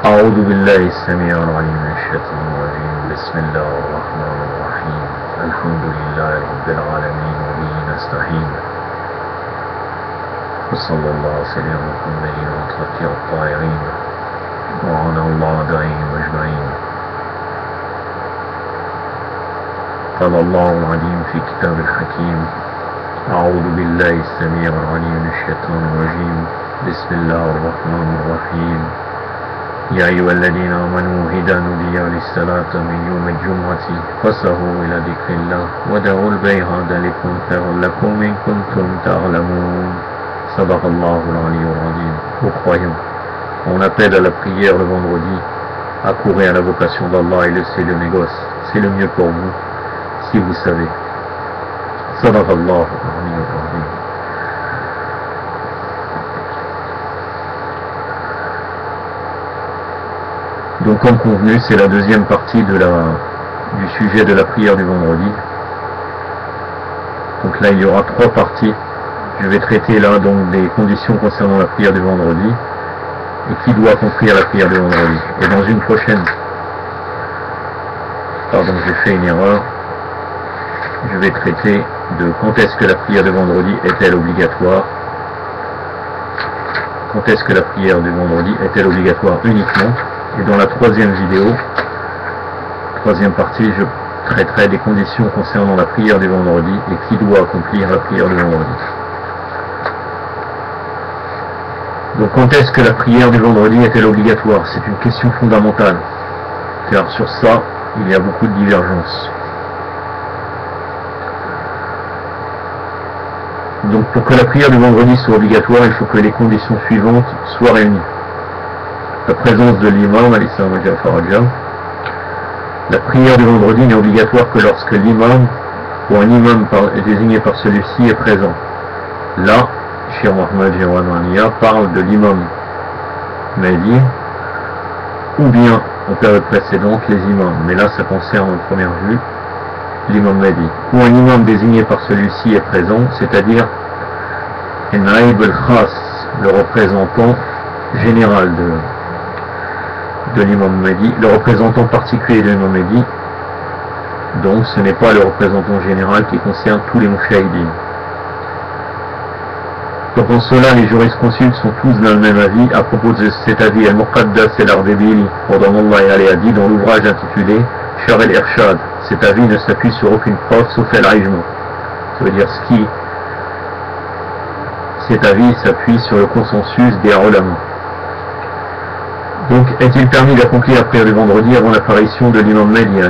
أعوذ بالله السميع العليم من الشيطان الرجيم. بسم الله الرحمن الرحيم. الحمد لله رب العالمين وبه نستعين. وصلى الله وسلم على محمد وأطلق الطائعين وعلى الله أعدائهم أجمعين. قال الله العليم في كتاب الحكيم: أعوذ بالله السميع العليم من الشيطان الرجيم. بسم الله الرحمن الرحيم. يا أيها الذين آمنوا إذا نودي للصلاة من يوم الجمعة فاسعوا إلى ذكر الله وذروا البيع ذلكم خير لكم إن كنتم تعلمون. صدق الله العلي العظيم. Aux croyants, on appelle à la prière le vendredi, accourez à l'invocation d'Allah et laissez le négoce. C'est le mieux pour vous, si vous savez. صدق الله العلي العظيم. Donc comme convenu, c'est la deuxième partie du sujet de la prière du vendredi. Donc là il y aura trois parties. Je vais traiter là donc des conditions concernant la prière du vendredi et qui doit accomplir la prière du vendredi. Et dans une prochaine, pardon, j'ai fait une erreur, je vais traiter de quand est-ce que la prière du vendredi est-elle obligatoire. Quand est-ce que la prière du vendredi est-elle obligatoire uniquement. Et dans la troisième vidéo, troisième partie, je traiterai des conditions concernant la prière du vendredi et qui doit accomplir la prière du vendredi. Donc quand est-ce que la prière du vendredi est-elle obligatoire? C'est une question fondamentale, car sur ça, il y a beaucoup de divergences. Donc pour que la prière du vendredi soit obligatoire, il faut que les conditions suivantes soient réunies. La présence de l'imam, la prière du vendredi n'est obligatoire que lorsque l'imam ou un imam désigné par celui-ci est présent. Là, Cheikh Mohammed Jawanania parle de l'imam Mahdi, ou bien en période précédente les imams, mais là ça concerne en première vue l'imam Mahdi, ou un imam désigné par celui-ci est présent, c'est-à-dire Naïb al-Khas, le représentant général de l'imam Mahdi, le représentant particulier de l'imam Mahdi. Donc ce n'est pas le représentant général qui concerne tous les mouchahidines. Donc en cela les jurisconsultes sont tous dans le même avis à propos de cet avis. Al-Muqaddas el-Ardebili a dit dans l'ouvrage intitulé Shar el-Irshad, cet avis ne s'appuie sur aucune preuve sauf al-Ijma. Ça veut dire cet avis s'appuie sur le consensus des ulama. Donc, est-il permis d'accomplir la prière du vendredi avant l'apparition de l'imam Mahdi?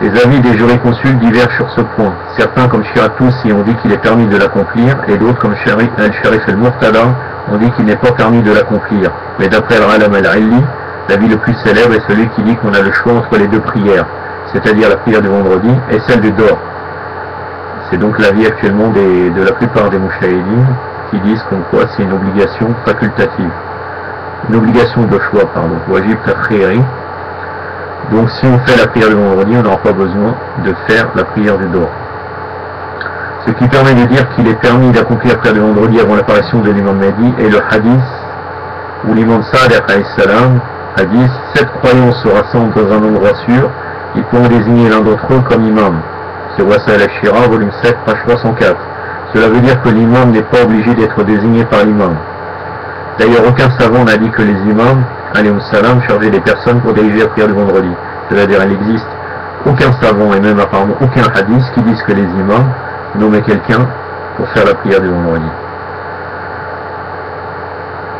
Les avis des jurisconsultes divergent sur ce point. Certains, comme Shir At-Tusi, ont dit qu'il est permis de l'accomplir, et d'autres, comme Al-Sharif al-Murtada, ont dit qu'il n'est pas permis de l'accomplir. Mais d'après Al-Alam al-Illi, l'avis le plus célèbre est celui qui dit qu'on a le choix entre les deux prières, c'est-à-dire la prière du vendredi et celle du Dor. C'est donc l'avis actuellement de la plupart des mouchahidines qui disent comme quoi c'est une obligation facultative. Une obligation de choix, pardon, wajib takhiri. Donc si on fait la prière du vendredi, on n'aura pas besoin de faire la prière du Dor. Ce qui permet de dire qu'il est permis d'accomplir la prière du vendredi avant l'apparition de l'imam Mahdi est le hadith où l'imam Sadiq alayhi salam a dit: 7 croyants se rassemblent dans un endroit sûr, ils pourront désigner l'un d'entre eux comme imam. C'est Wasail al-Shira, volume 7, page 304. Cela veut dire que l'imam n'est pas obligé d'être désigné par l'imam. D'ailleurs, aucun savant n'a dit que les imams, alayhi salam, chargeaient des personnes pour diriger la prière du vendredi. C'est-à-dire, il n'existe aucun savant et même apparemment aucun hadith qui dise que les imams nommaient quelqu'un pour faire la prière du vendredi.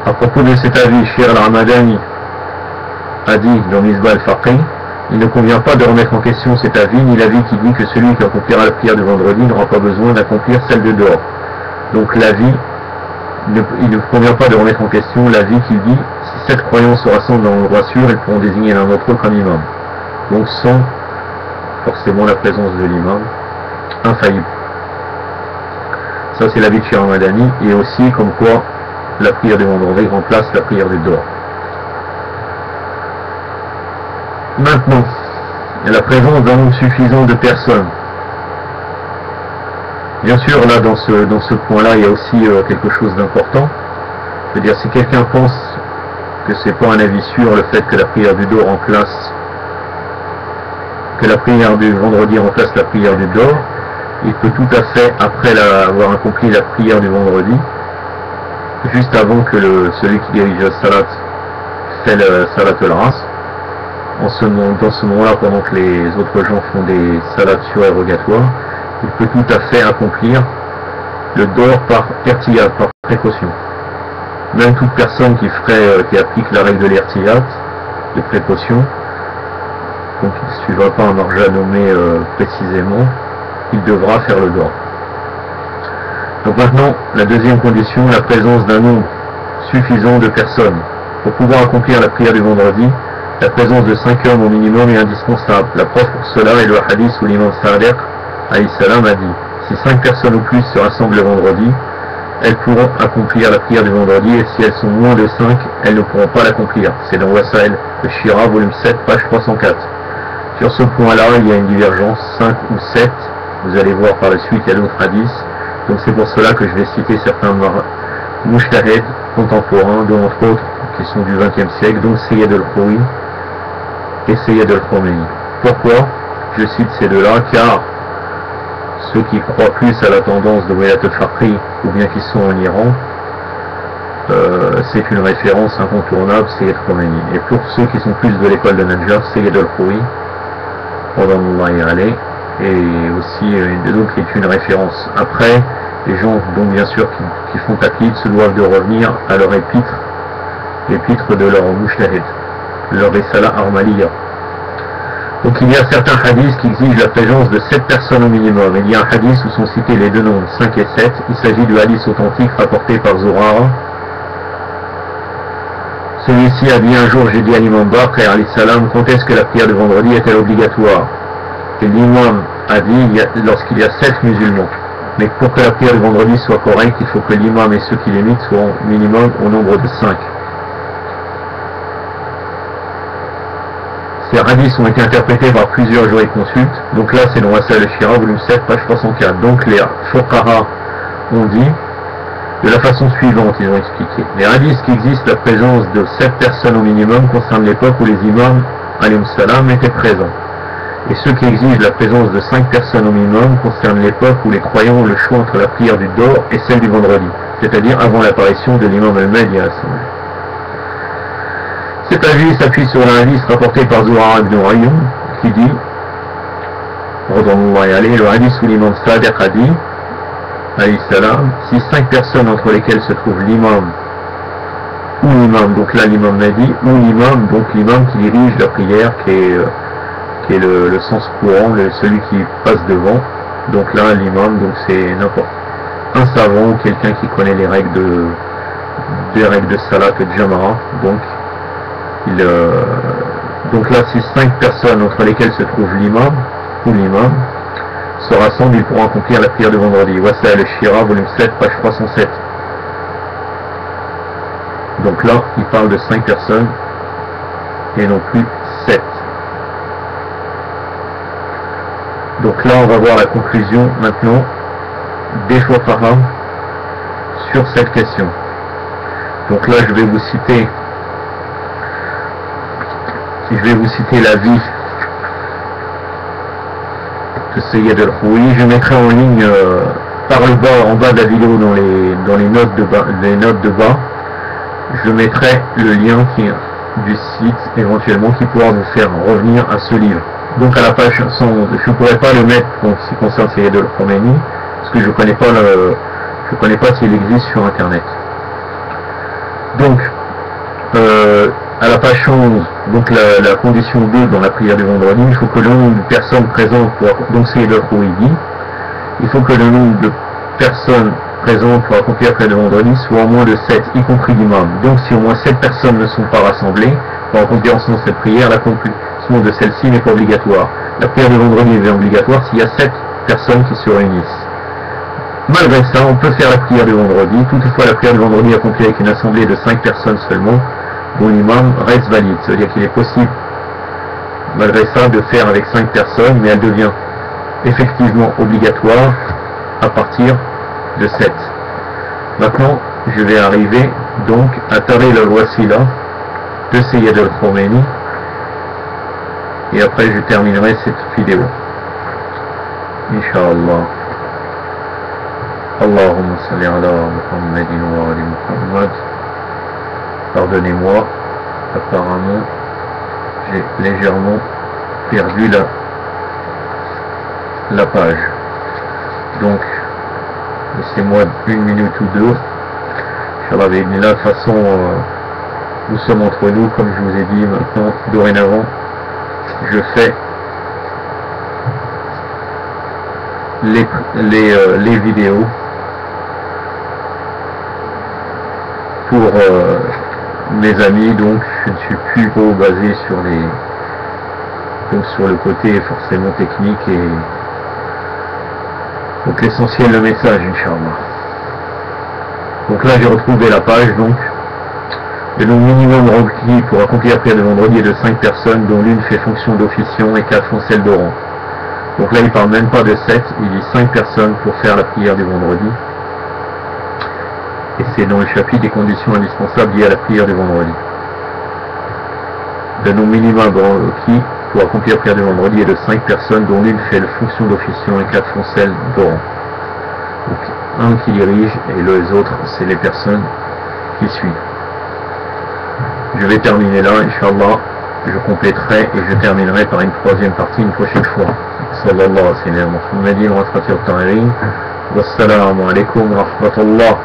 À propos de cet avis, Shir al-Ramadani a dit dans Misbah al-Faqih: il ne convient pas de remettre en question cet avis, ni l'avis qui dit que celui qui accomplira la prière du vendredi n'aura pas besoin d'accomplir celle de dehors. Donc l'avis, il ne convient pas de remettre en question l'avis qui dit: si 7 croyants se rassemblent dans l'endroit sûr, ils pourront désigner l'un d'entre eux comme imam. Donc sans forcément la présence de l'imam infaillible. Ça c'est l'avis de Cheikh Ramadani, et aussi comme quoi la prière du vendredi remplace la prière du dehors. Maintenant, la présence d'un nombre suffisant de personnes. Bien sûr, là, dans ce point-là, il y a aussi quelque chose d'important. C'est-à-dire, si quelqu'un pense que c'est pas un avis sûr le fait que la prière du dos remplace, que la prière du vendredi remplace la prière du dehors. Il peut tout à fait, après avoir accompli la prière du vendredi, juste avant que celui qui dirige la salat fait le salat al-ras, dans ce moment-là, pendant que les autres gens font des salats surérogatoires, il peut tout à fait accomplir le dehors par irtiyat, par précaution. Même toute personne qui applique la règle de l'irtiyat, de précaution, donc il ne suivra pas un marja nommé précisément, il devra faire le dehors. Donc maintenant, la deuxième condition, la présence d'un nombre suffisant de personnes. Pour pouvoir accomplir la prière du vendredi, la présence de 5 hommes au minimum est indispensable. La preuve pour cela est le hadith où l'imam Sadiq alayhi salam a dit: si 5 personnes ou plus se rassemblent le vendredi, elles pourront accomplir la prière du vendredi, et si elles sont moins de 5, elles ne pourront pas l'accomplir. C'est dans Wasail, le Shira, volume 7, page 304. Sur ce point-là, il y a une divergence, 5 ou 7. Vous allez voir par la suite, il y a d'autres hadiths. Donc c'est pour cela que je vais citer certains mujtahid contemporains, dont entre autres qui sont du XXe siècle, donc Sayyid al-Khoui et Sayyid al-Khomeini. Pourquoi je cite ces deux-là? Car ceux qui croient plus à la tendance de Wilayat al-Faqih, ou bien qui sont en Iran, c'est une référence incontournable, Sayyid Khomeini. Et pour ceux qui sont plus de l'école de Najaf, Sayyid al-Khoui, et aussi donc est une référence. Après, les gens donc bien sûr qui font taqlid se doivent de revenir à leur épître, l'épître de leur mujtahid, leur risala armaliya. Donc il y a certains hadiths qui exigent la présence de 7 personnes au minimum. Il y a un hadith où sont cités les deux nombres 5 et 7. Il s'agit du hadith authentique rapporté par Zurara. Celui-ci a dit: un jour j'ai dit à l'imam Baqir alayhi salam, quand est-ce que la prière de vendredi est-elle obligatoire? Et l'imam a dit: lorsqu'il y a 7 musulmans. Mais pour que la prière de vendredi soit correcte, il faut que l'imam et ceux qui l'imitent soient au minimum au nombre de 5. Ces hadiths ont été interprétés par plusieurs jurisconsultes. Donc là, c'est dans Wasail al-Shira, volume 7, page 304. Donc les fuqaha ont dit de la façon suivante, ils ont expliqué. Les hadiths qui existent la présence de 7 personnes au minimum concernent l'époque où les imams, alayhim salam, étaient présents. Et ceux qui exigent la présence de 5 personnes au minimum concernent l'époque où les croyants ont le choix entre la prière du dehors et celle du vendredi, c'est-à-dire avant l'apparition de l'imam al-Mahdi. Cet avis s'appuie sur un hadith rapporté par Zurara ibn Ayyum qui dit, le hadith où l'imam Sadiq a dit, alayhi salam, si 5 personnes entre lesquelles se trouve l'imam ou l'imam, donc là l'imam Mahdi, ou l'imam, donc l'imam qui dirige la prière, qui est le sens courant, celui qui passe devant, donc là l'imam, donc c'est n'importe un savant ou quelqu'un qui connaît les règles de salat et de jamara, donc là si 5 personnes entre lesquelles se trouve l'imam ou l'imam se rassemblent, ils pourront accomplir la prière de vendredi. Wasail al-Shira, volume 7, page 307. Donc là il parle de 5 personnes et non plus 7. Donc là on va voir la conclusion maintenant des fuqaha sur cette question. Donc là je vais vous citer l'avis de Sayyid al-Khoui. Je mettrai en ligne par le bas, en bas de la vidéo, dans les notes de bas, je mettrai le lien du site éventuellement qui pourra vous faire revenir à ce livre. Donc à la page 111, je ne pourrais pas le mettre en ce qui concerne Sayyid al-Khomeini parce que je ne connais pas s'il existe sur internet. Donc à la page 11, donc la condition 2 dans la prière du vendredi, il faut que le nombre de personnes présentes pour, donc Sayyid al-Khoui dit, il faut que le nombre de personnes présentes pour accomplir la prière du vendredi soit au moins de 7, y compris l'imam. Donc si au moins 7 personnes ne sont pas rassemblées pour accomplir ensemble cette prière, l'accomplissement de celle-ci n'est pas obligatoire. La prière du vendredi est obligatoire s'il y a 7 personnes qui se réunissent. Malgré ça, on peut faire la prière du vendredi. Toutefois, la prière du vendredi accomplie avec une assemblée de 5 personnes seulement, dont l'imam reste valide. Ça veut dire qu'il est possible, malgré ça, de faire avec 5 personnes, mais elle devient effectivement obligatoire à partir de 7. Maintenant, je vais arriver donc à Taril al-Wasila, de Sayyid al-Khomeini. Et après je terminerai cette vidéo. Inch'Allah. Allahumma salli ala Muhammadin wa ali Muhammad. Pardonnez-moi, apparemment j'ai légèrement perdu la page. Donc laissez-moi 1 minute ou 2. Inch'Allah, de toute façon, nous sommes entre nous, comme je vous ai dit maintenant, dorénavant, je fais les vidéos pour mes amis, donc je ne suis plus trop basé sur le côté forcément technique et donc l'essentiel le message, Inch'Allah. Donc là j'ai retrouvé la page, donc le nombre minimum requis pour accomplir la prière de vendredi est de 5 personnes, dont l'une fait fonction d'officiant et 4 font celle de rang. Donc là il parle même pas de 7, il dit 5 personnes pour faire la prière du vendredi. Et c'est dans le chapitre des conditions indispensables liées à la prière du vendredi. Le nombre minimum requis pour accomplir la prière du vendredi est de 5 personnes, dont l'une fait la fonction d'officiant et 4 font celle de rang. Donc un qui dirige et les autres c'est les personnes qui suivent. Je vais terminer là, Inch'Allah, je compléterai et je terminerai par une troisième partie une prochaine fois. Sallallahu alayhi wa sallam. Muhammadin wa rahmatullahi wa barakatuh. Wassalamu alaikum wa rahmatullah.